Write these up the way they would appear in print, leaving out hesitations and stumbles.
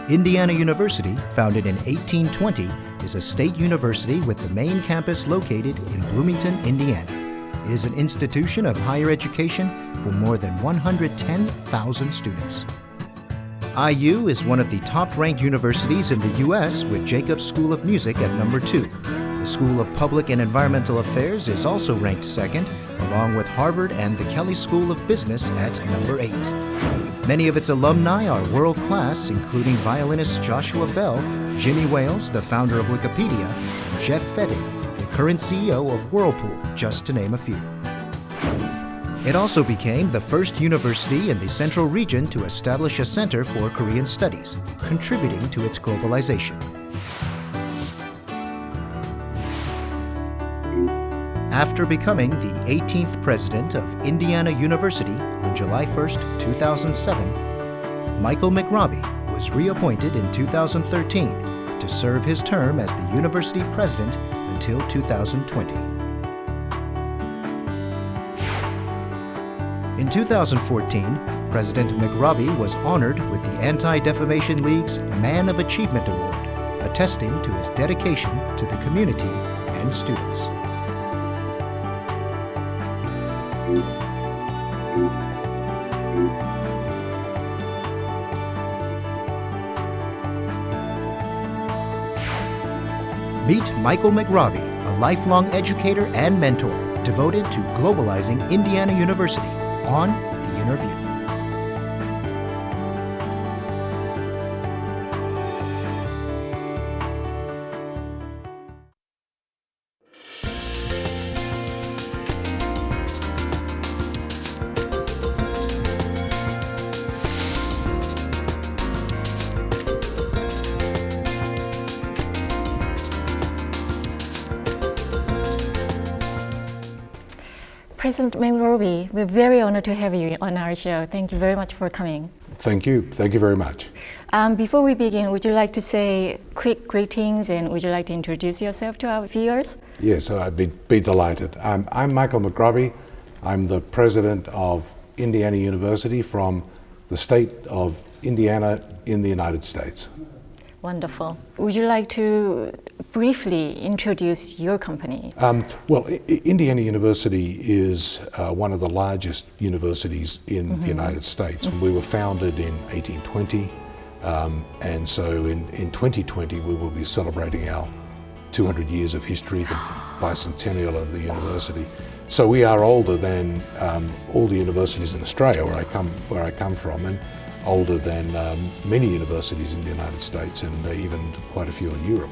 Indiana University, founded in 1820, is a state university with the main campus located in Bloomington, Indiana. It is an institution of higher education for more than 110,000 students. IU is one of the top-ranked universities in the U.S. with Jacobs School of Music at number 2. The School of Public and Environmental Affairs is also ranked second, along with Harvard and the Kelley School of Business at number 8. Many of its alumni are world-class, including violinist Joshua Bell, Jimmy Wales, the founder of Wikipedia, and Jeff Fettig, the current CEO of Whirlpool, just to name a few. It also became the first university in the Central Region to establish a Center for Korean Studies, contributing to its globalization. After becoming the 18th president of Indiana University on July 1, 2007, Michael McRobbie was reappointed in 2013 to serve his term as the university president until 2020. In 2014, President McRobbie was honored with the Anti-Defamation League's Man of Achievement Award, attesting to his dedication to the community and students. Meet Michael McRobbie, a lifelong educator and mentor devoted to globalizing Indiana University on the INNERview. President McRobbie, we're very honored to have you on our show. Thank you very much for coming. Thank you. Thank you very much. Before we begin, would you like to say quick greetings and would you like to introduce yourself to our viewers? Yes, I'd be delighted. I'm Michael McRobbie. I'm the president of Indiana University from the state of Indiana in the United States. Wonderful. Would you like to briefly introduce your company? Indiana University is one of the largest universities in the United States. We were founded in 1820, and so in 2020 we will be celebrating our 200 years of history, the bicentennial of the university. So we are older than all the universities in Australia, where I come from, and older than many universities in the United States, and even quite a few in Europe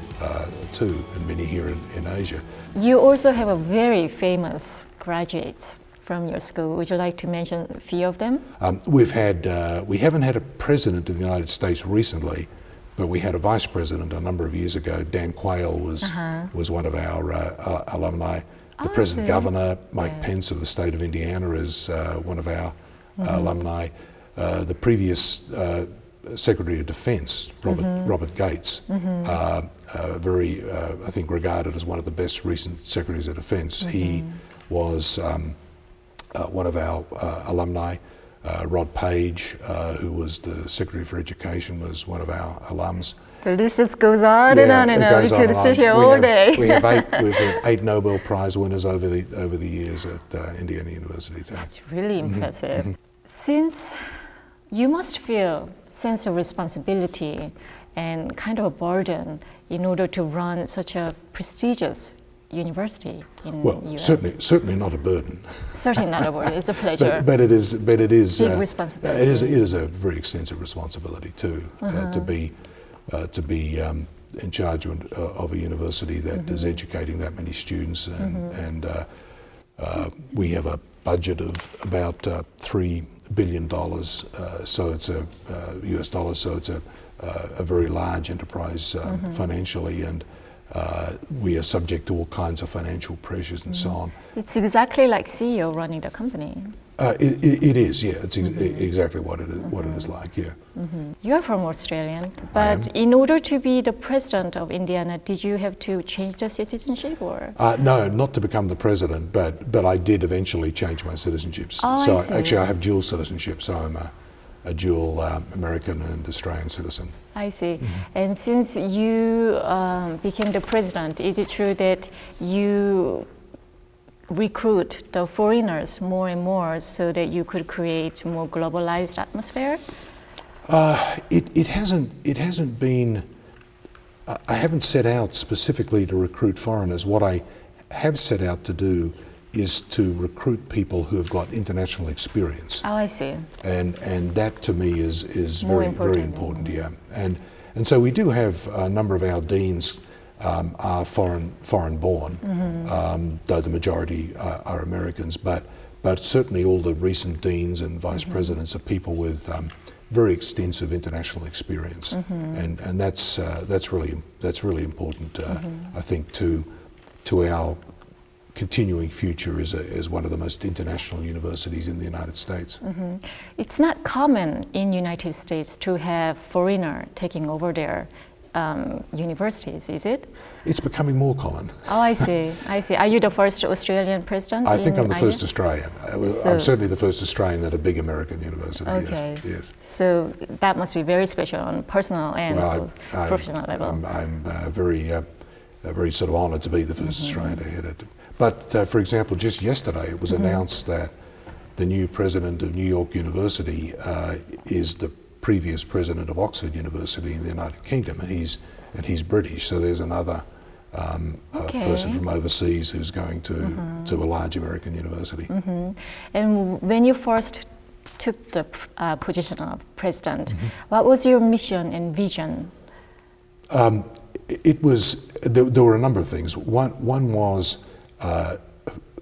too, and many here in Asia. You also have a very famous graduates from your school. Would you like to mention a few of them? We haven't had a president in the United States recently, but we had a vice president a number of years ago. Dan Quayle was one of our alumni. The present governor, Mike Pence of the state of Indiana, is one of our alumni. The previous Secretary of Defense, Robert Gates, very, I think, regarded as one of the best recent Secretaries of Defense. He was one of our alumni. Rod Page, who was the Secretary for Education, was one of our alums. The list just goes on and on and on. We could sit here all day. We've had 8 Nobel Prize winners over the years at Indiana University. That's really impressive. Since you must feel sense of responsibility and kind of a burden in order to run such a prestigious university in the US. Certainly not a burden. Certainly not a burden. It's a pleasure. but it is big responsibility. It is a very extensive responsibility too, to be in charge of a university that is educating that many students, and we have a budget of about $3 billion, so it's US dollars. So it's a very large enterprise financially, and we are subject to all kinds of financial pressures and so on. It's exactly like CEO running the company. It is, yeah. It's exactly what it is like, yeah. You're from Australia, but in order to be the president of Indiana, did you have to change the citizenship, or? No, not to become the president, but I did eventually change my citizenships. Oh, so I see. actually, I have dual citizenship. So I'm a dual American and Australian citizen. I see. And since you became the president, is it true that you recruit the foreigners more and more so that you could create more globalized atmosphere? It hasn't been. I haven't set out specifically to recruit foreigners. What I have set out to do is to recruit people who have got international experience. Oh, I see. And that to me is More very important. Yeah. And so we do have a number of our deans are foreign born, though the majority are Americans. But certainly all the recent deans and vice presidents are people with very extensive international experience, and that's really important. I think to our continuing future as one of the most international universities in the United States. It's not common in United States to have foreigner taking over their universities, is it? It's becoming more common. Oh, I see. I see. Are you the first Australian president? I think I'm the INN? first Australian. I'm certainly the first Australian at a big American university. Okay. Yes. So that must be very special on personal and professional level. I'm very sort of honoured to be the first Australian to head it. But for example, just yesterday it was announced that the new president of New York University is the previous president of Oxford University in the United Kingdom, and he's British. So there's another person from overseas who's going to a large American university. And when you first took the position of president, what was your mission and vision? It was there were a number of things. One was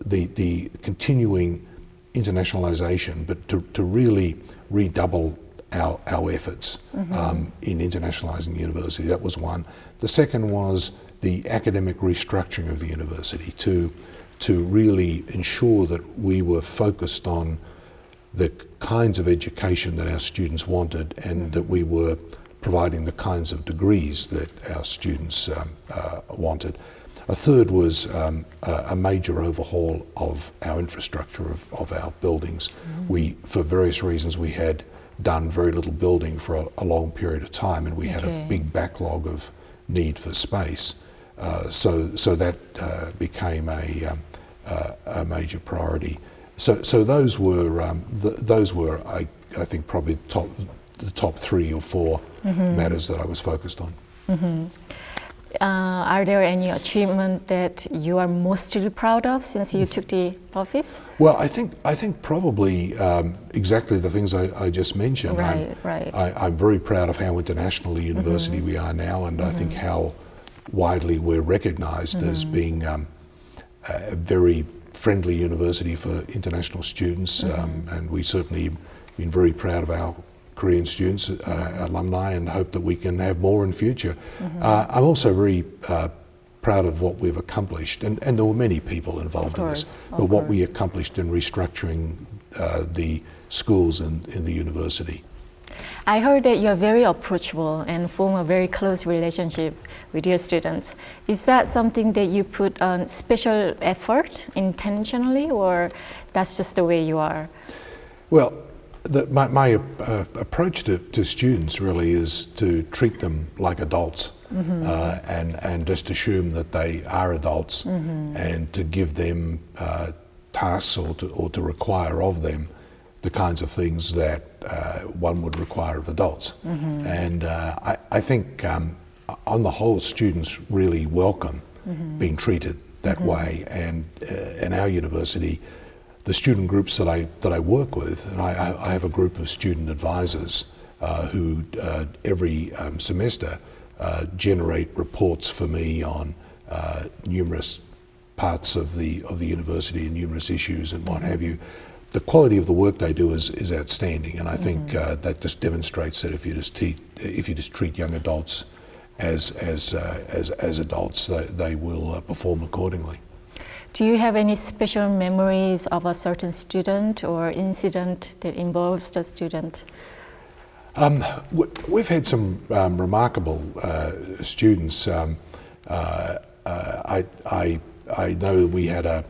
the continuing internationalization, but to really redouble our efforts in internationalizing the university. That was one. The second was the academic restructuring of the university to really ensure that we were focused on the kinds of education that our students wanted, and that we were providing the kinds of degrees that our students wanted. A third was a major overhaul of our infrastructure, of our buildings. We, for various reasons, we had done very little building for a long period of time, and we had a big backlog of need for space. So that became a major priority. So those were I think probably the top 3 or 4 matters that I was focused on. Are there any achievement that you are mostly proud of since you took the office? Well, I think probably exactly the things I just mentioned. Right. I'm very proud of how international a university we are now, and I think how widely we're recognized as being a very friendly university for international students, and we certainly been very proud of our Korean students, alumni, and hope that we can have more in future. I'm also very proud of what we've accomplished, and there were many people involved in this, but what we accomplished in restructuring the schools in the university. I heard that you're very approachable and form a very close relationship with your students. Is that something that you put on special effort intentionally, or that's just the way you are? Well, my approach to students really is to treat them like adults, and just assume that they are adults, and to give them tasks or to require of them the kinds of things that one would require of adults. And I think on the whole, students really welcome being treated that way. And in our university, the student groups that I work with, and I have a group of student advisors who every semester generate reports for me on numerous parts of the university and numerous issues and what have you. The quality of the work they do is outstanding, and I think that just demonstrates that if you just treat young adults as adults, they will perform accordingly. Do you have any special memories of a certain student or incident that involves the student? We've had some remarkable students. I know we had a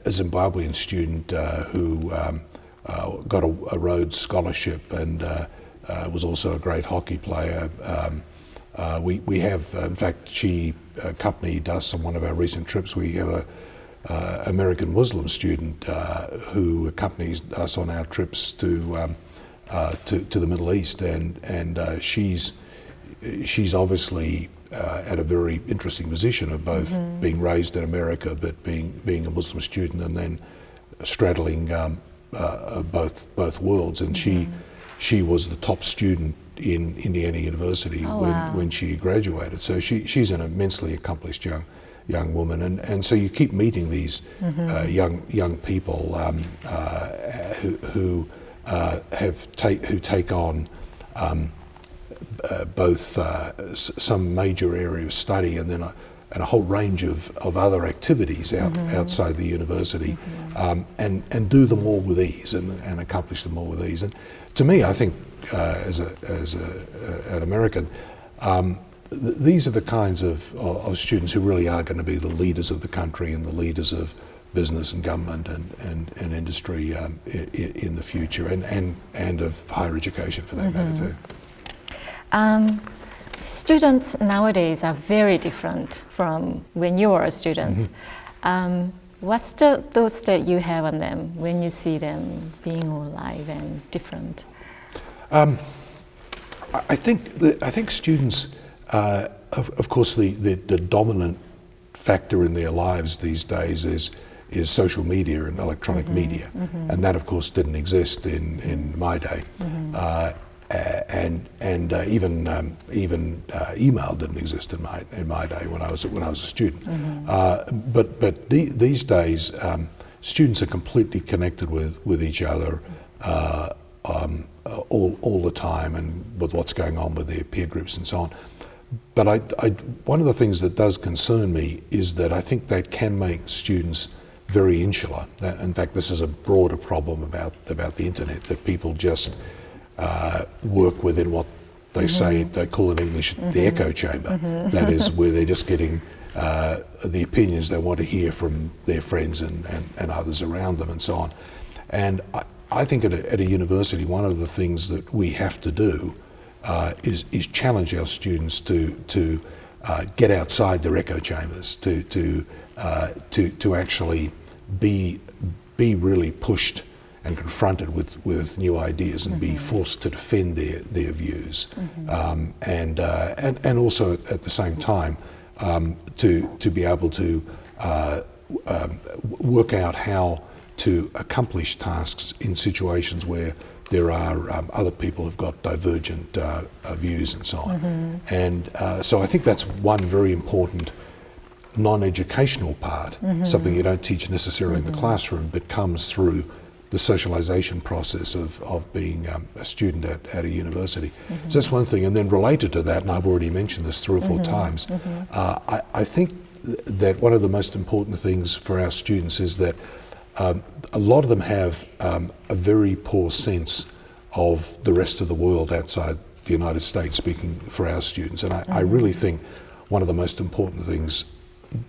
Zimbabwean student who got a Rhodes Scholarship and was also a great hockey player. We have, in fact, she accompanied us on one of our recent trips. We have a American Muslim student who accompanies us on our trips to the Middle East, and she's obviously at a very interesting position of both being raised in America but being a Muslim student and then straddling both worlds. And she was the top student in Indiana University when she graduated. So she's an immensely accomplished young woman, and so you keep meeting these young people who take on both some major area of study and then a whole range of other activities outside the university, and do them all with ease and accomplish them all with ease. And to me, I think as an American, these are the kinds of students who really are going to be the leaders of the country and the leaders of business and government and industry in the future, and of higher education for that matter too. Students nowadays are very different from when you were a student. What's the thoughts that you have on them when you see them being alive and different? I think students, of course, the dominant factor in their lives these days is social media and electronic media, and that, of course, didn't exist in my day, and even email didn't exist in my day when I was a student. But these days, students are completely connected with each other all the time, and with what's going on with their peer groups and so on. But one of the things that does concern me is that I think that can make students very insular. In fact, this is a broader problem about the internet, that people just work within what they say, they call in English the echo chamber. That is where they're just getting the opinions they want to hear from their friends and others around them and so on. And I think at a university, one of the things that we have to do is challenge our students to get outside their echo chambers, to actually be really pushed and confronted with new ideas and be forced to defend their views, and also at the same time to be able to work out how to accomplish tasks in situations where there are other people who've got divergent views and so on. And so I think that's one very important non-educational part, something you don't teach necessarily in the classroom, but comes through the socialization process of being a student at a university. So that's one thing. And then related to that, and I've already mentioned this 3 or 4 times, I think that one of the most important things for our students is that a lot of them have a very poor sense of the rest of the world outside the United States, speaking for our students. And I really think one of the most important things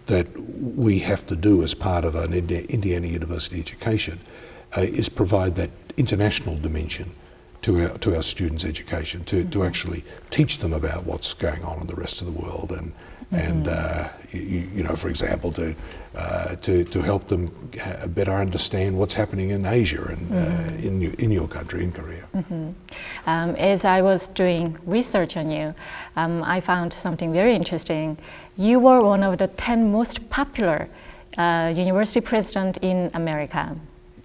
that we have to do as part of an Indiana University education is provide that international dimension to our students' education, to actually teach them about what's going on in the rest of the world, and you know, for example, to help them better understand what's happening in Asia and in your country, in Korea. As I was doing research on you, I found something very interesting. You were one of the 10 most popular university presidents in America.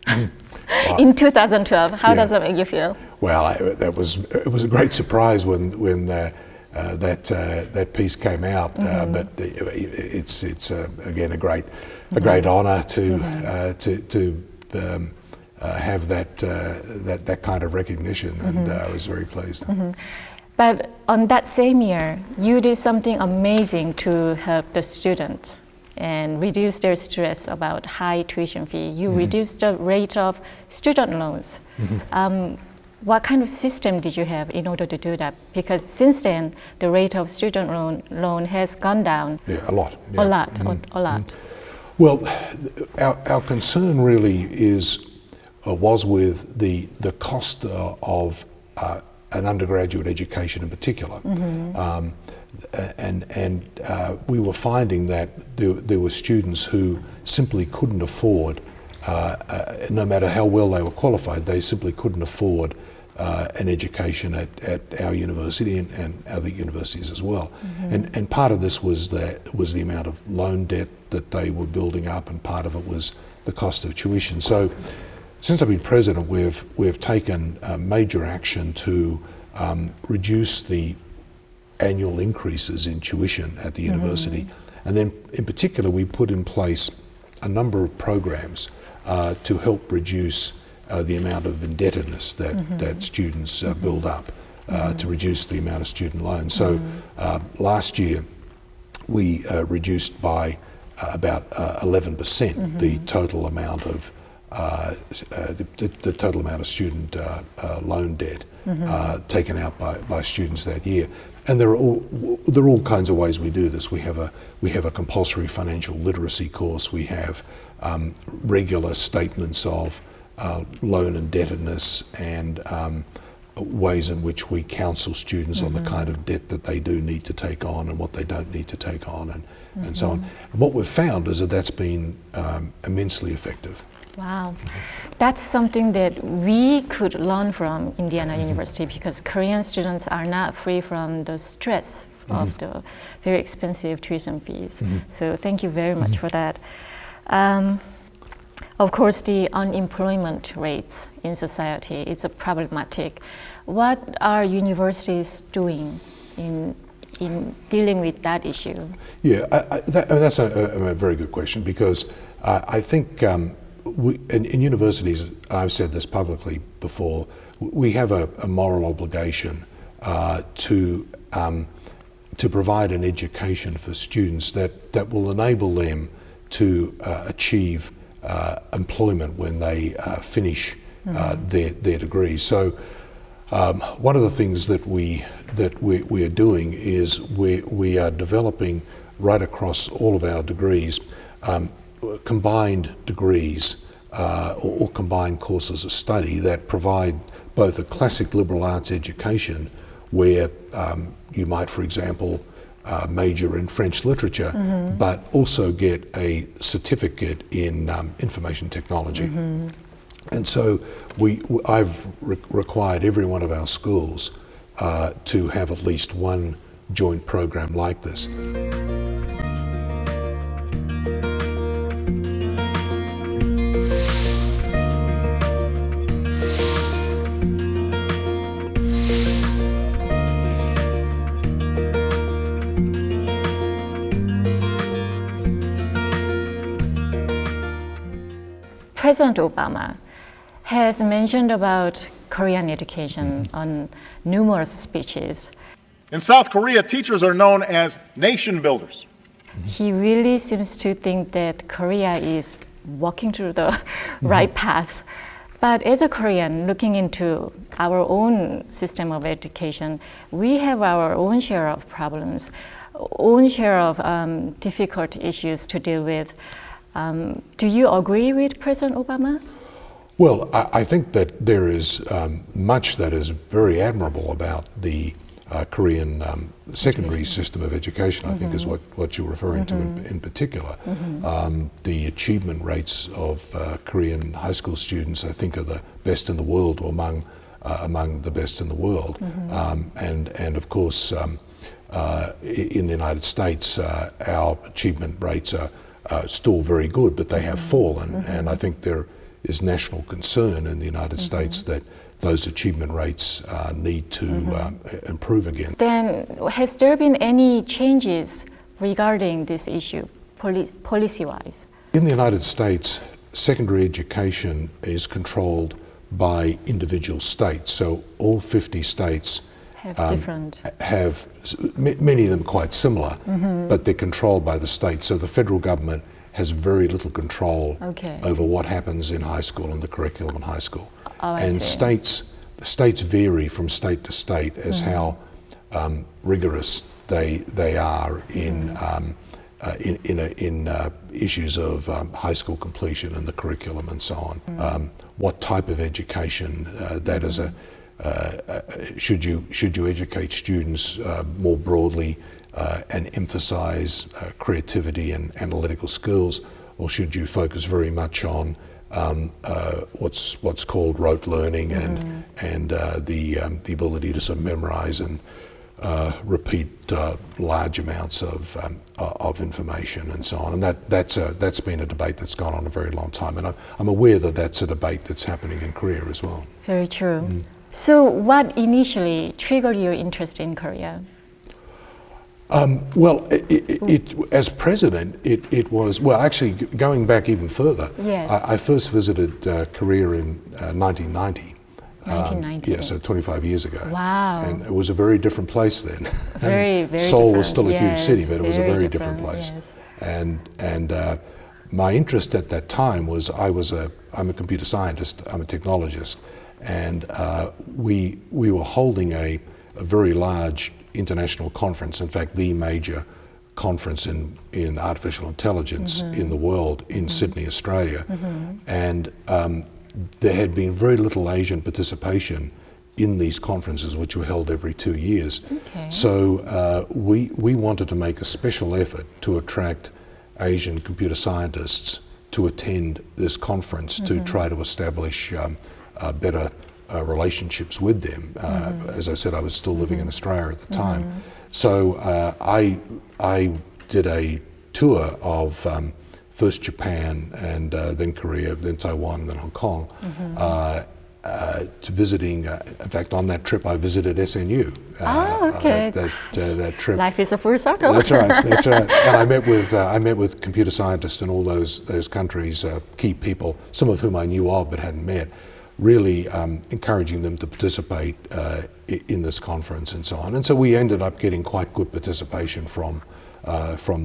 Wow. In 2012, how does that make you feel? Well, it was a great surprise when that piece came out. But it's again a great honour to have that kind of recognition, and I was very pleased. But on that same year, you did something amazing to help the students. and reduce their stress about high tuition fee. You reduce the rate of student loans. What kind of system did you have in order to do that? Because since then, the rate of student loan has gone down. Yeah, a lot. Yeah. A lot. Well, our concern really was with the cost of an undergraduate education in particular. And we were finding that there were students who simply couldn't afford, no matter how well they were qualified, they simply couldn't afford an education at our university and other universities as well. And part of this was the amount of loan debt that they were building up, and part of it was the cost of tuition. So since I've been president, we've taken major action to reduce the annual increases in tuition at the university. And then in particular, we put in place a number of programs to help reduce the amount of indebtedness that students build up, to reduce the amount of student loans. So last year, we reduced by about 11% the total amount of the total amount of student loan debt taken out by students that year. And there are all kinds of ways we do this. We have a compulsory financial literacy course. We have regular statements of loan indebtedness and ways in which we counsel students on the kind of debt that they do need to take on and what they don't need to take on, and so on. And what we've found is that that's been immensely effective. Wow, that's something that we could learn from Indiana University, because Korean students are not free from the stress of the very expensive tuition fees. So thank you very much for that. Of course, the unemployment rates in society is problematic. What are universities doing in dealing with that issue? Yeah, that's a very good question, because I think in universities, I've said this publicly before, we have a moral obligation to provide an education for students that will enable them to achieve employment when they finish their degrees. So one of the things that we are doing is we are developing right across all of our degrees combined degrees or combined courses of study that provide both a classic liberal arts education, where you might, for example, major in French literature, but also get a certificate in information technology. And so I've required every one of our schools to have at least one joint program like this. President Obama has mentioned about Korean education on numerous speeches. In South Korea, teachers are known as nation builders. He really seems to think that Korea is walking through the right path. But as a Korean, looking into our own system of education, we have our own share of problems, own share of difficult issues to deal with. Do you agree with President Obama? Well, I think that there is much that is very admirable about the Korean secondary system of education, I think is what you're referring to in particular. The achievement rates of Korean high school students, I think, are the best in the world, or among the best in the world. And of course, in the United States, our achievement rates are still very good, but they have fallen. And I think there is national concern in the United States that those achievement rates need to improve again. Then has there been any changes regarding this issue, policy-wise? In the United States, secondary education is controlled by individual states. So all 50 states many of them quite similar, but they're controlled by the state. So the federal government has very little control over what happens in high school and the curriculum in high school. And states vary from state to state as how rigorous they are in issues of high school completion and the curriculum and so on. What type of education that is should you educate students more broadly and emphasize creativity and analytical skills, or should you focus very much on what's called rote learning and the ability to sort of memorize and repeat large amounts of information and so on, and that's been a debate that's gone on a very long time, and I'm aware that that's a debate that's happening in Korea as well. Very true. So, what initially triggered your interest in Korea? Well, as president, it was, well, actually going back even further. Yes. I first visited Korea in 1990. 1990. Yeah, so 25 years ago. Wow. And it was a very different place then. Very Seoul different. was still a huge city, but it was a very different place. Yes. And my interest at that time was I'm a computer scientist, I'm a technologist, and we were holding a very large international conference, in fact the major conference in artificial intelligence in the world in Sydney, Australia. And there had been very little Asian participation in these conferences, which were held every 2 years. So we wanted to make a special effort to attract Asian computer scientists to attend this conference to try to establish better relationships with them. As I said, I was still living in Australia at the time. So I did a tour of first Japan and then Korea, then Taiwan, and then Hong Kong, to visiting, in fact on that trip I visited SNU. That trip. Life is a full circle. That's right, that's right. And I met with computer scientists in all those countries, key people, some of whom I knew of but hadn't met, really encouraging them to participate in this conference and so on. And so we ended up getting quite good participation from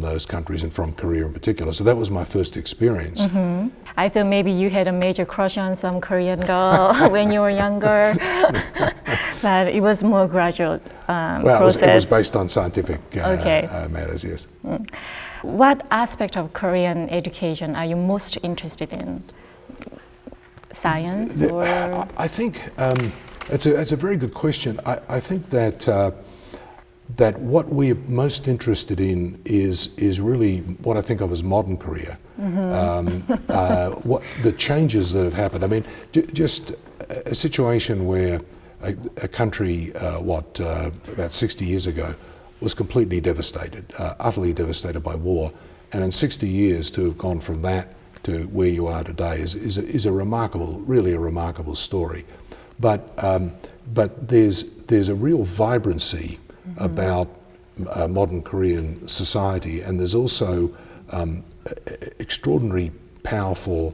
those countries and from Korea in particular. So that was my first experience. I thought maybe you had a major crush on some Korean girl when you were younger, but it was more gradual process. It was based on scientific matters, yes. What aspect of Korean education are you most interested in? Science or? I think it's a very good question. I think that what we're most interested in is really what I think of as modern Korea. What the changes that have happened. I mean, just a situation where a country, about 60 years ago, was completely devastated, utterly devastated by war, and in 60 years to have gone from that to where you are today is a remarkable, really a remarkable story. But there's a real vibrancy about modern Korean society, and there's also extraordinary powerful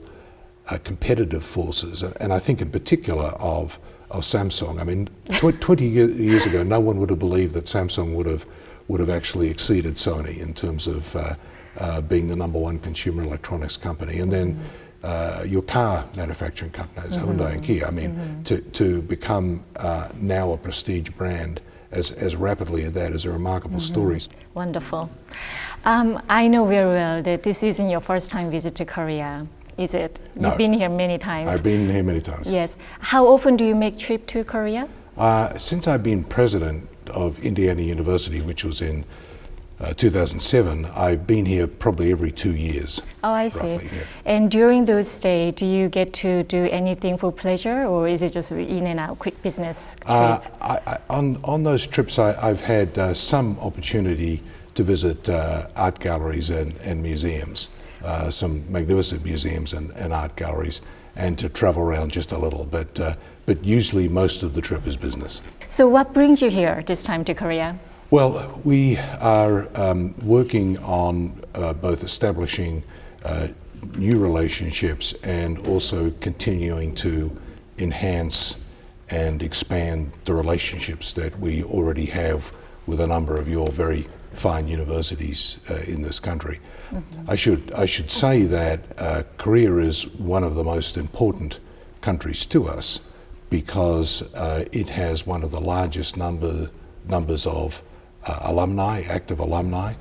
competitive forces, and I think in particular of Samsung. I mean, 20 years ago, no one would have believed that Samsung would have actually exceeded Sony in terms of being the #1 consumer electronics company, and then your car manufacturing companies, Hyundai and Kia. I mean, to become now a prestige brand as rapidly as that is a remarkable story. Wonderful. I know very well that this isn't your first time visit to Korea, is it? No. You've been here many times. I've been here many times. Yes. How often do you make trip to Korea? Since I've been president of Indiana University, which was in 2007, I've been here probably every 2 years. Oh, I see. Roughly, yeah. And during those stays, do you get to do anything for pleasure, or is it just in and out, quick business trip? On those trips, I've had some opportunity to visit art galleries and museums, some magnificent museums and art galleries, and to travel around just a little. But usually most of the trip is business. So what brings you here this time to Korea? Well, we are working on both establishing new relationships and also continuing to enhance and expand the relationships that we already have with a number of your very fine universities in this country. I should say that Korea is one of the most important countries to us because it has one of the largest numbers of alumni, active alumni.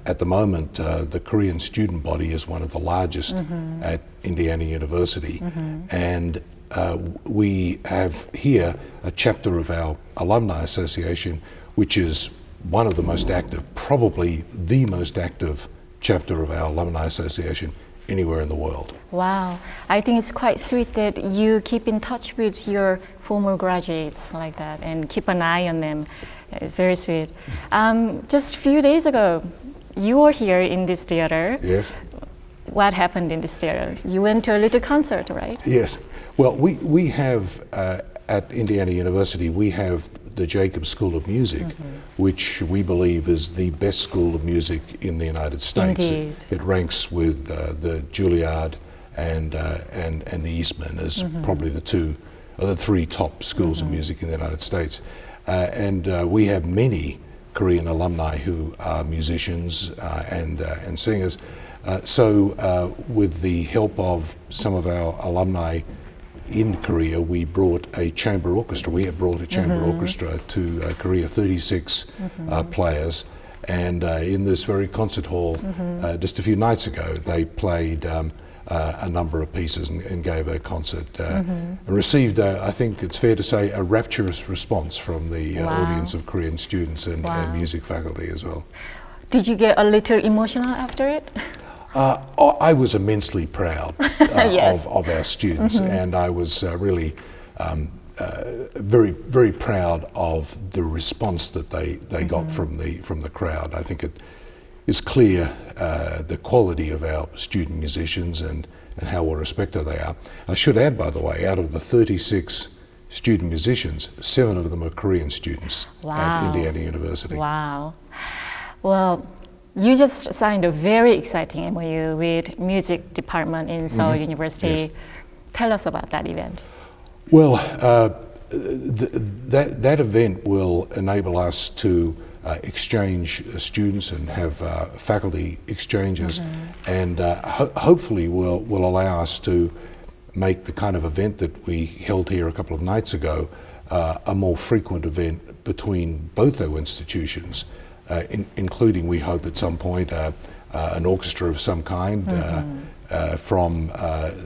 At the moment, the Korean student body is one of the largest at Indiana University, and we have here a chapter of our Alumni Association, which is one of the most active, probably the most active chapter of our Alumni Association anywhere in the world. Wow, I think it's quite sweet that you keep in touch with your former graduates like that and keep an eye on them. It's very sweet. Just a few days ago, you were here in this theater. Yes. What happened in this theater? You went to a little concert, right? Yes. Well, we have, at Indiana University, we have the Jacob School of Music, which we believe is the best school of music in the United States. Indeed. It ranks with the Juilliard and the Eastman as probably the three top schools of music in the United States. And we have many Korean alumni who are musicians and singers. So with the help of some of our alumni in Korea, we brought a chamber orchestra. We have brought a chamber orchestra to Korea, 36 players. And in this very concert hall, just a few nights ago, they played a number of pieces and gave a concert. And received, I think it's fair to say, a rapturous response from the audience of Korean students and music faculty as well. Did you get a little emotional after it? I was immensely proud of our students, and I was really very, very proud of the response that they got from the crowd. I think it is clear the quality of our student musicians and how well respected they are. I should add, by the way, out of the 36 student musicians, 7 of them are Korean students at Indiana University. Wow. Well, you just signed a very exciting MOU with music department in Seoul University. Yes. Tell us about that event. Well, that event will enable us to exchange students and have faculty exchanges, and hopefully will allow us to make the kind of event that we held here a couple of nights ago a more frequent event between both our institutions. Including, we hope at some point, an orchestra of some kind from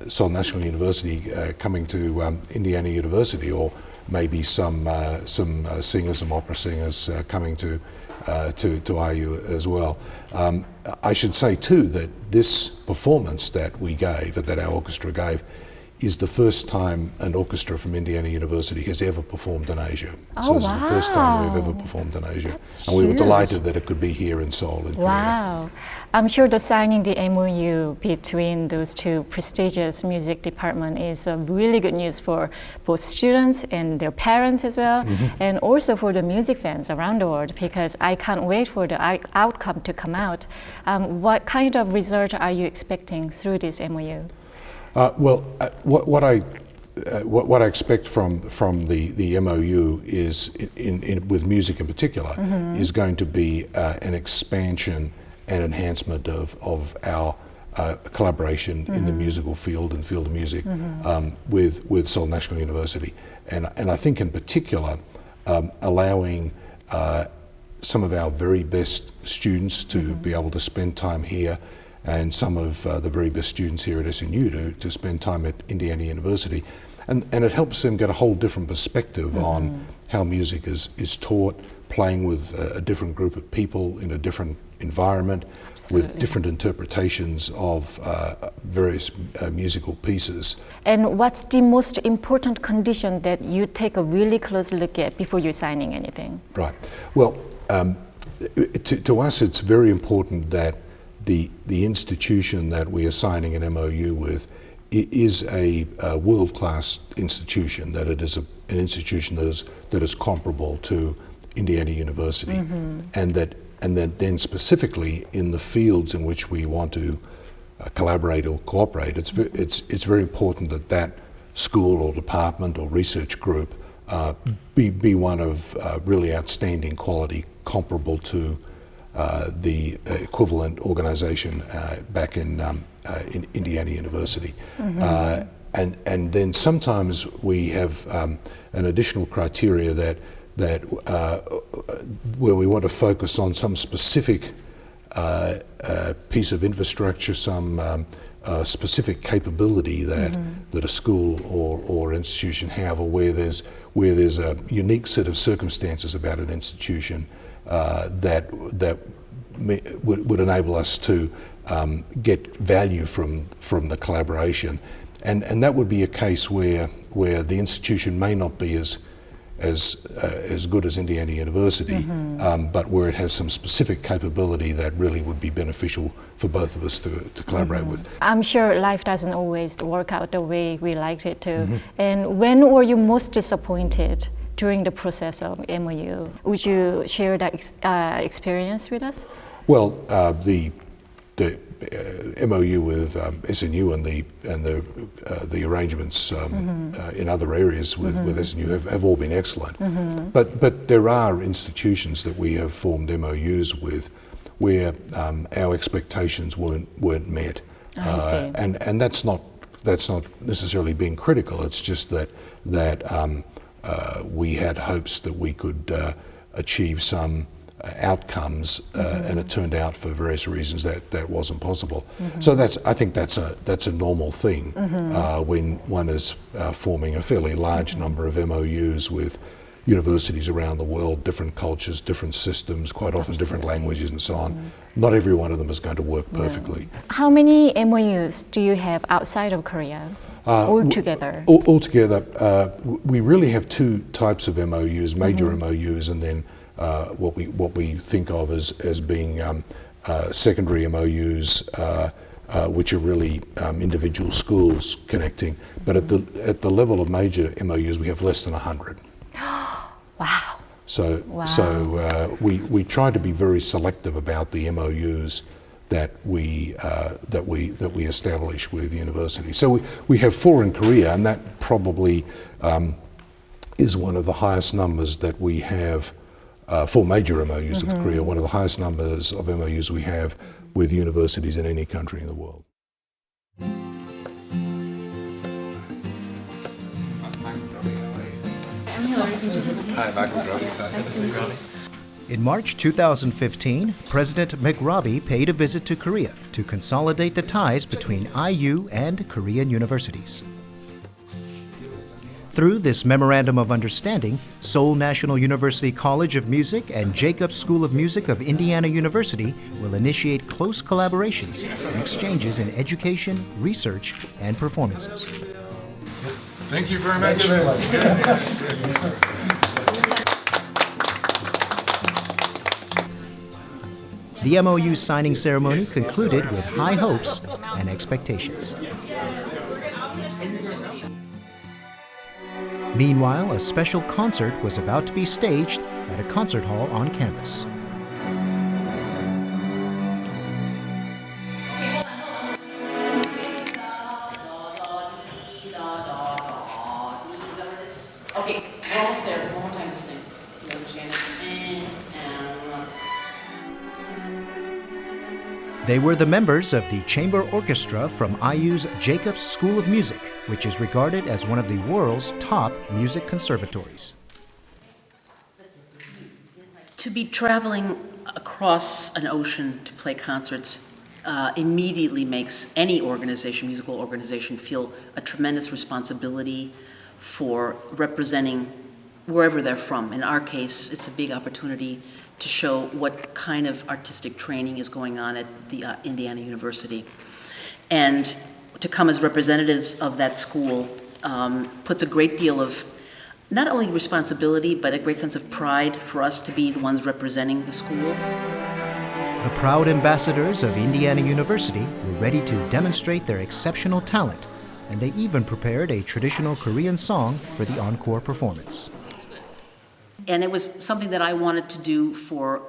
Seoul National University coming to Indiana University, or maybe some singers, some opera singers coming to IU as well. I should say too that this performance that we gave, that our orchestra gave, is the first time an orchestra from Indiana University has ever performed in Asia. So this is the first time we've ever performed in Asia. And we were delighted that it could be here in Seoul, in Korea. Wow. I'm sure the signing the MOU between those two prestigious music departments is really good news for both students and their parents as well, and also for the music fans around the world, because I can't wait for the outcome to come out. What kind of result are you expecting through this MOU? What I expect from the MOU is, with music in particular, is going to be an expansion and enhancement of our collaboration in the musical field and field of music with Seoul National University, and I think in particular allowing some of our very best students to be able to spend time here, and some of the very best students here at SNU to spend time at Indiana University. And it helps them get a whole different perspective on how music is taught, playing with a different group of people in a different environment, with different interpretations of various musical pieces. And what's the most important condition that you take a really close look at before you're signing anything? Right. Well, to us it's very important that the institution that we are signing an MOU with is a world-class institution, that it is an institution that is comparable to Indiana University, and that then specifically in the fields in which we want to collaborate or cooperate, it's very important that school or department or research group be one of really outstanding quality, comparable to the equivalent organization back in Indiana University. And then sometimes we have an additional criteria that where we want to focus on some specific piece of infrastructure, some specific capability that a school or institution have, or where there's a unique set of circumstances about an institution that would enable us to get value from the collaboration, and that would be a case where the institution may not be as good as Indiana University, but where it has some specific capability that really would be beneficial for both of us to collaborate with. I'm sure life doesn't always work out the way we liked it to. And when were you most disappointed during the process of MOU? Would you share that experience with us? Well, the MOU with SNU and the arrangements in other areas with SNU have all been excellent. But there are institutions that we have formed MOUs with where our expectations weren't met, and that's not necessarily being critical. It's just that we had hopes that we could achieve some outcomes, and it turned out for various reasons that wasn't possible. So I think that's a normal thing when one is forming a fairly large number of MOUs with universities around the world, different cultures, different systems, quite often different languages and so on. Not every one of them is going to work perfectly. How many MOUs do you have outside of Korea? Altogether? Altogether, we really have two types of MOUs, major MOUs, and then what we think of as being secondary MOUs, which are really individual schools connecting. But at the level of major MOUs, we have less than 100. Wow. So we try to be very selective about the MOUs that we establish with universities. So we have 4 in Korea, and that probably is one of the highest numbers that we have. 4 major MOUs with Korea, one of the highest numbers of MOUs we have with universities in any country in the world. Hi, Michael McRobbie. Nice to meet you. In March 2015, President McRobbie paid a visit to Korea to consolidate the ties between IU and Korean universities. Through this Memorandum of Understanding, Seoul National University College of Music and Jacobs School of Music of Indiana University will initiate close collaborations and exchanges in education, research, and performances. Thank you very much. Thank you very much. The MOU signing ceremony concluded with high hopes and expectations. Meanwhile, a special concert was about to be staged at a concert hall on campus. Okay, we're almost there. One more time to sing. You understand it? They were the members of the chamber orchestra from IU's Jacobs School of Music, which is regarded as one of the world's top music conservatories. To be traveling across an ocean to play concerts immediately makes any organization, musical organization, feel a tremendous responsibility for representing wherever they're from. In our case, it's a big opportunity to show what kind of artistic training is going on at the Indiana University. And to come as representatives of that school puts a great deal of not only responsibility, but a great sense of pride for us to be the ones representing the school. The proud ambassadors of Indiana University were ready to demonstrate their exceptional talent, and they even prepared a traditional Korean song for the encore performance. And it was something that I wanted to do for,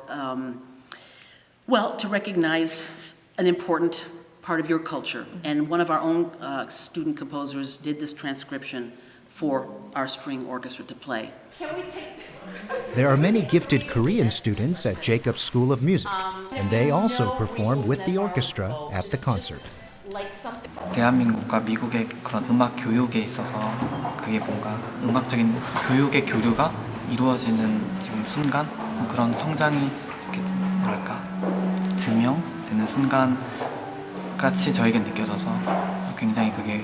to recognize an important part of your culture. And one of our own student composers did this transcription for our string orchestra to play. There are many gifted Korean students at Jacob's School of Music, and they also performed with the orchestra at the concert. 대한민국과 미국의 그런 음악 교육에 있어서 그게 뭔가 음악적인 교육의 교류가 이루어지는 지금 순간 그런 성장이 이렇게 뭐랄까 증명되는 순간 같이 저에겐 느껴져서 굉장히 그게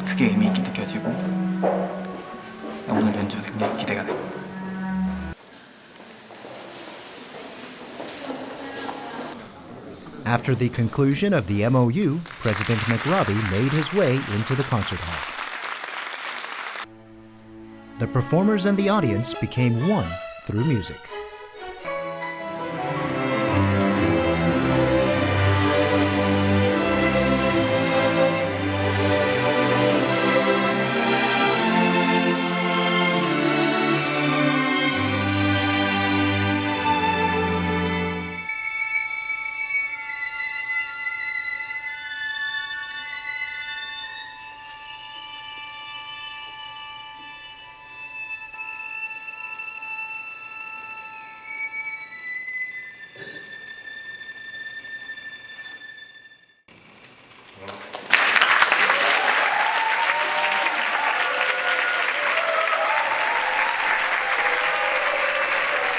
크게 의미 있게 느껴지고 오늘 연주 굉장히 기대가 됩니다. After the conclusion of the MOU, President McRobbie made his way into the concert hall. The performers and the audience became one through music.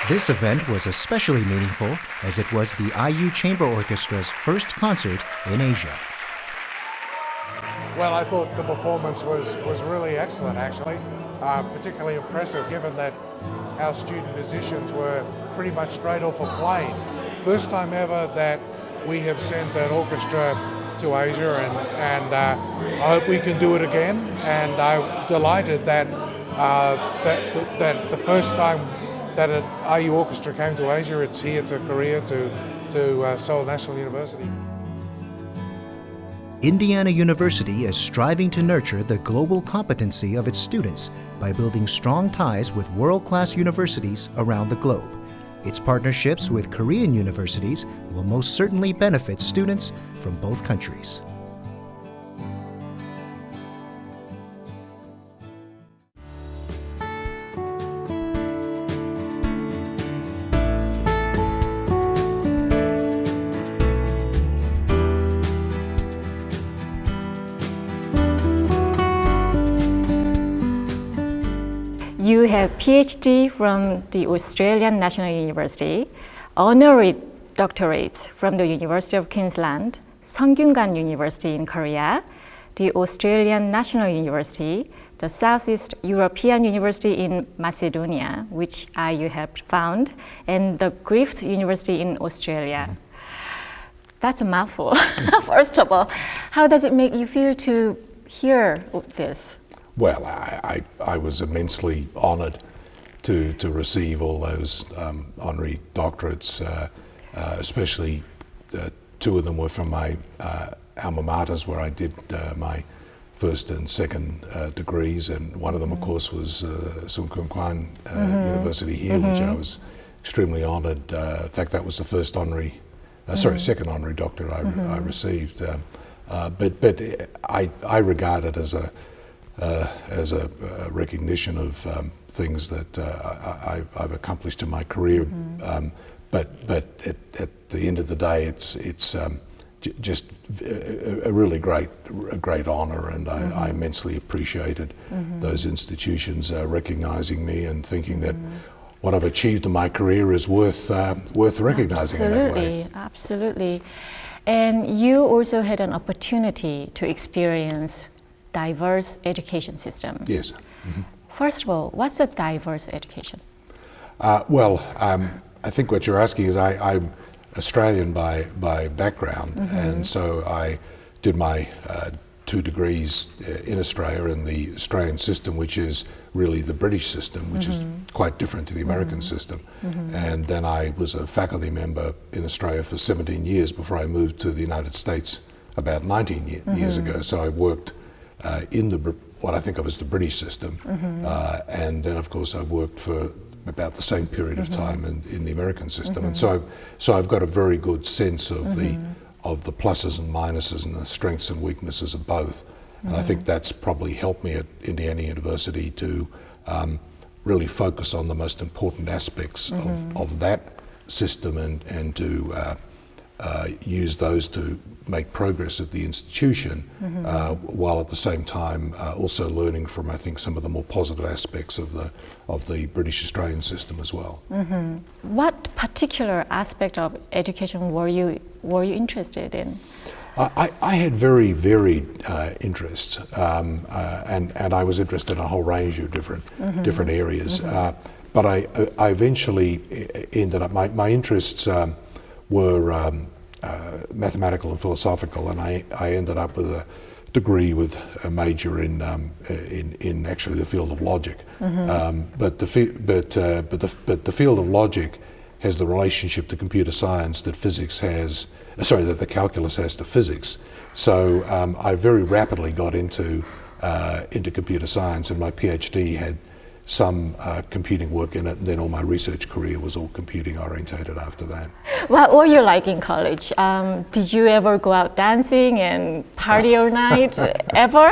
This event was especially meaningful as it was the IU Chamber Orchestra's first concert in Asia. Well, I thought the performance was really excellent, actually. Particularly impressive given that our student musicians were pretty much straight off a plane. First time ever that we have sent an orchestra to Asia, and I hope we can do it again. And I'm delighted that that the first time that an IU orchestra came to Asia, it's here to Korea, to Seoul National University. Indiana University is striving to nurture the global competency of its students by building strong ties with world-class universities around the globe. Its partnerships with Korean universities will most certainly benefit students from both countries. You have PhD from the Australian National University, honorary doctorates from the University of Queensland, Sungkyungan University in Korea, the Australian National University, the Southeast European University in Macedonia, which IU helped found, and the Griffith University in Australia. That's a mouthful. First of all, how does it make you feel to hear this? Well, I was immensely honoured to receive all those honorary doctorates, especially two of them were from my alma maters where I did my first and second degrees, and one of them, of course, was Sungkyungan University here, which I was extremely honoured. In fact, that was the first honorary, second honorary doctorate I received. But I regard it as a recognition of things that I've accomplished in my career, but at the end of the day, it's just a really great honour, and I immensely appreciated those institutions recognizing me and thinking that what I've achieved in my career is worth recognizing in that way. Absolutely. And you also had an opportunity to experience diverse education system. Yes. First of all, what's a diverse education? I think what you're asking is I'm Australian by background, and so I did my 2 degrees in Australia in the Australian system, which is really the British system, which is quite different to the American system. And then I was a faculty member in Australia for 17 years before I moved to the United States about 19 years ago. So I worked in what I think of as the British system, and then of course I've worked for about the same period of time in the American system, and so I've got a very good sense of of the pluses and minuses and the strengths and weaknesses of both. And I think that's probably helped me at Indiana University to really focus on the most important aspects of that system and to use those to make progress at the institution, while at the same time also learning from, I think, some of the more positive aspects of the British Australian system as well. What particular aspect of education were you interested in? I had very varied interests, and I was interested in a whole range of different areas. But I eventually ended up, my interests were mathematical and philosophical, and I ended up with a degree with a major in actually the field of logic. But the field of logic has the relationship to computer science that that the calculus has to physics. So I very rapidly got into computer science, and my PhD had some computing work in it, and then all my research career was all computing orientated after that. What were you like in college? Did you ever go out dancing and party all night? Ever?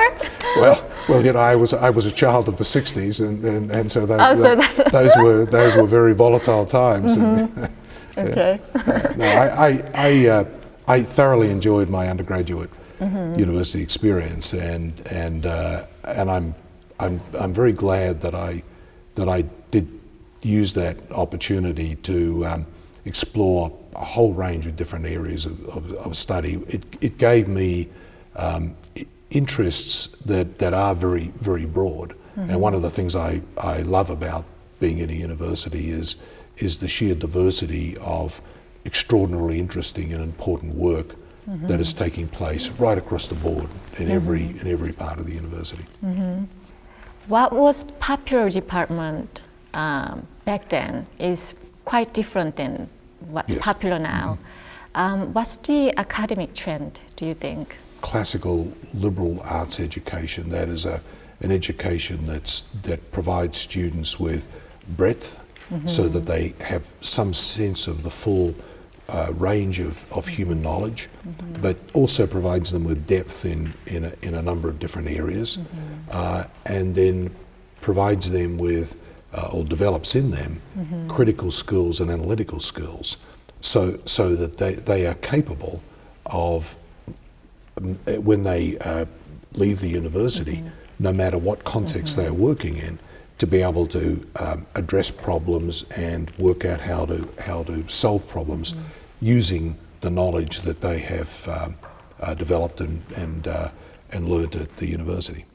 Well, you know, I was a child of the '60s, and so those were very volatile times. Okay. No, I thoroughly enjoyed my undergraduate university experience, and I'm very glad that I did use that opportunity to explore a whole range of different areas of study. It gave me interests that are very, very broad. And one of the things I love about being in a university is the sheer diversity of extraordinarily interesting and important work that is taking place right across the board in every part of the university. What was popular department back then is quite different than what's popular now. What's the academic trend, do you think? Classical liberal arts education, that is an education that provides students with breadth so that they have some sense of the full range of human knowledge, but also provides them with depth in a number of different areas, and then provides them with, or develops in them, critical skills and analytical skills, so that they are capable of, when they leave the university, no matter what context they are working in, to be able to address problems and work out how to solve problems using the knowledge that they have developed and learned at the university.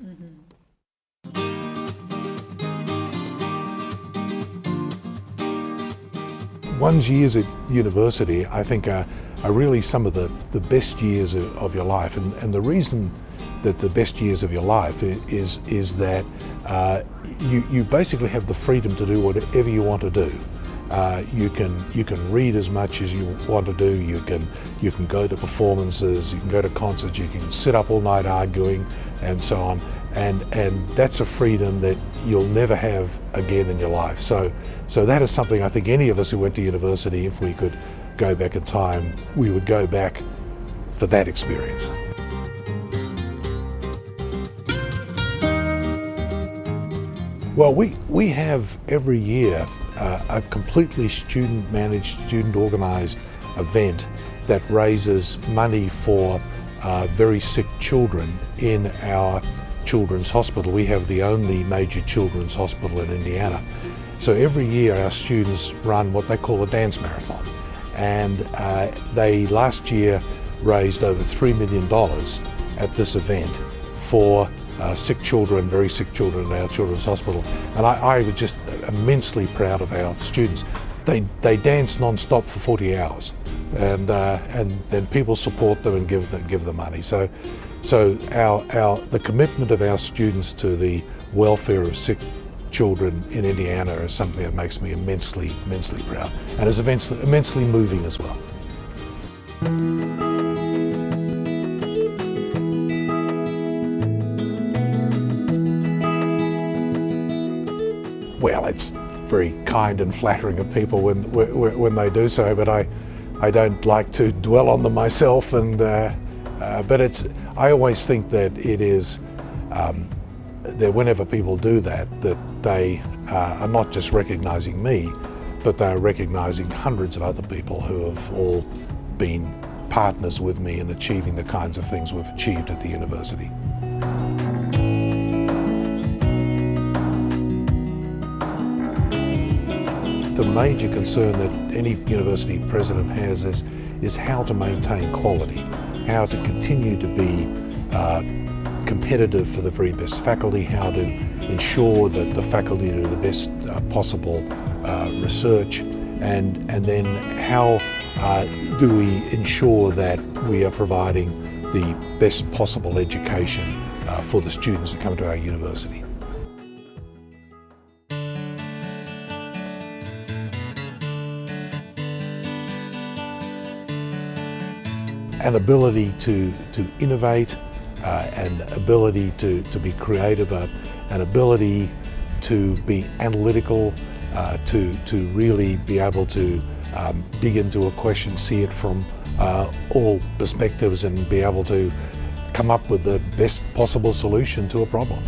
One's years at university, I think, are really some of the best years of your life, and the reason that the best years of your life is that you basically have the freedom to do whatever you want to do. You can read as much as you want to do. You can go to performances. You can go to concerts. You can sit up all night arguing, and so on. And that's a freedom that you'll never have again in your life. So that is something I think any of us who went to university, if we could go back in time, we would go back for that experience. Well, we have every year a completely student-managed, student-organised event that raises money for very sick children in our children's hospital. We have the only major children's hospital in Indiana. So every year our students run what they call a dance marathon. And they last year raised over $3 million at this event for sick children, very sick children in our children's hospital. And I was just immensely proud of our students. They dance non-stop for 40 hours, and then people support them and give them money. So the commitment of our students to the welfare of sick children in Indiana is something that makes me immensely proud, and is immensely moving as well. Well, it's very kind and flattering of people when they do so, but I don't like to dwell on them myself, and but I always think that it is that whenever people do that they are not just recognising me, but they are recognising hundreds of other people who have all been partners with me in achieving the kinds of things we've achieved at the university. The major concern that any university president has is how to maintain quality, how to continue to be competitive for the very best faculty, how to ensure that the faculty do the best possible research, and then how do we ensure that we are providing the best possible education for the students that come to our university. An ability to innovate, an ability to be creative, an ability to be analytical, to really be able to dig into a question, see it from all perspectives, and be able to come up with the best possible solution to a problem.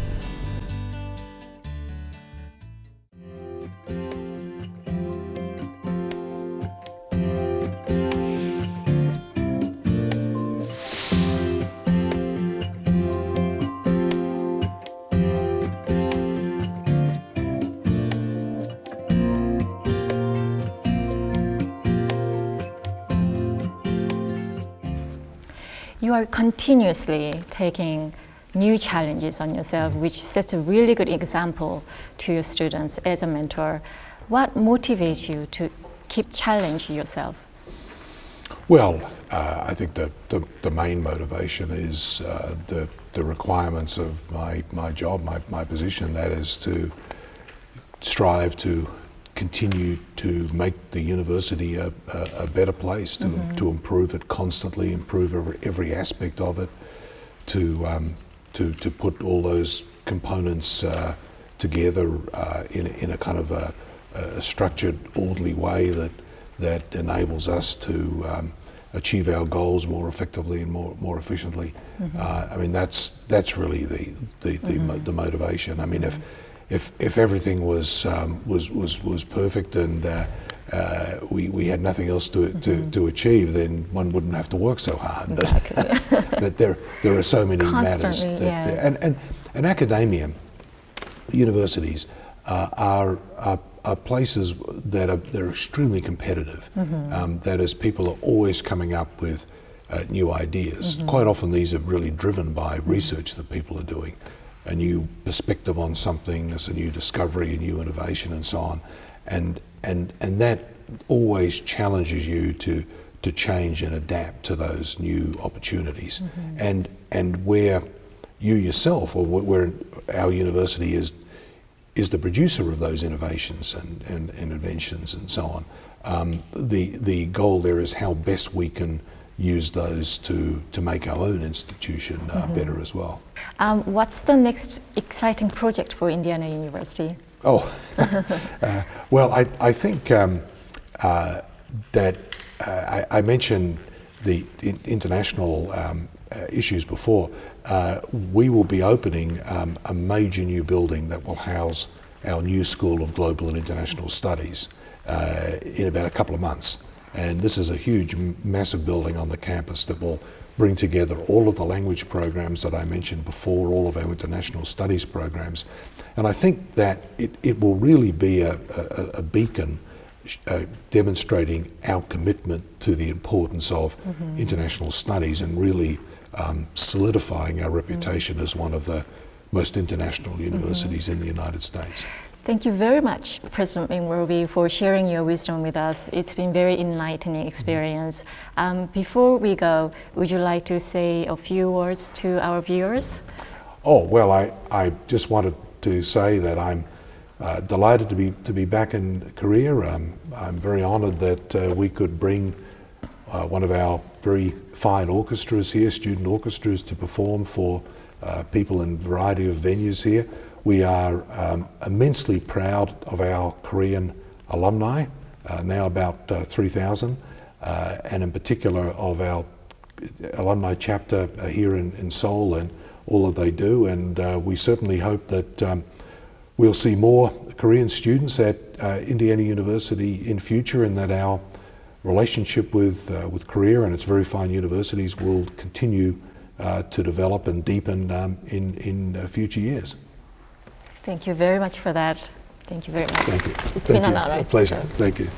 You are continuously taking new challenges on yourself, which sets a really good example to your students as a mentor. What motivates you to keep challenging yourself? Well, I think the main motivation is the requirements of my job, my position, that is to strive to continue to make the university a better place, to improve it constantly, improve every aspect of it, to put all those components together in a kind of a structured, orderly way that enables us to achieve our goals more effectively and more efficiently. I mean, that's really the motivation. I mean, if everything was perfect and we had nothing else to achieve, then one wouldn't have to work so hard. Exactly. But there are so many matters that, and academia, universities are places that are extremely competitive. That is, people are always coming up with new ideas. Quite often these are really driven by research that people are doing. A new perspective on something, there's a new discovery, a new innovation, and so on, and that always challenges you to change and adapt to those new opportunities, and where you yourself, or where our university is the producer of those innovations and inventions and so on. The goal there is how best we can use those to make our own institution better as well. What's the next exciting project for Indiana University? Oh, well, I think that I mentioned the international issues before. We will be opening a major new building that will house our new School of Global and International Studies in about a couple of months. And this is a huge, massive building on the campus that will bring together all of the language programs that I mentioned before, all of our international studies programs. And I think that it will really be a beacon demonstrating our commitment to the importance of international studies and really solidifying our reputation as one of the most international universities in the United States. Thank you very much, President McRobbie, for sharing your wisdom with us. It's been a very enlightening experience. Before we go, would you like to say a few words to our viewers? Oh, well, I just wanted to say that I'm delighted to be back in Korea. I'm very honored that we could bring one of our very fine orchestras here, student orchestras, to perform for people in a variety of venues here. We are immensely proud of our Korean alumni, now about 3,000, and in particular of our alumni chapter here in Seoul and all that they do. And we certainly hope that we'll see more Korean students at Indiana University in future, and that our relationship with Korea and its very fine universities will continue to develop and deepen in future years. Thank you very much for that. Thank you very much. Thank you. It's been an honor. A pleasure. Thank you.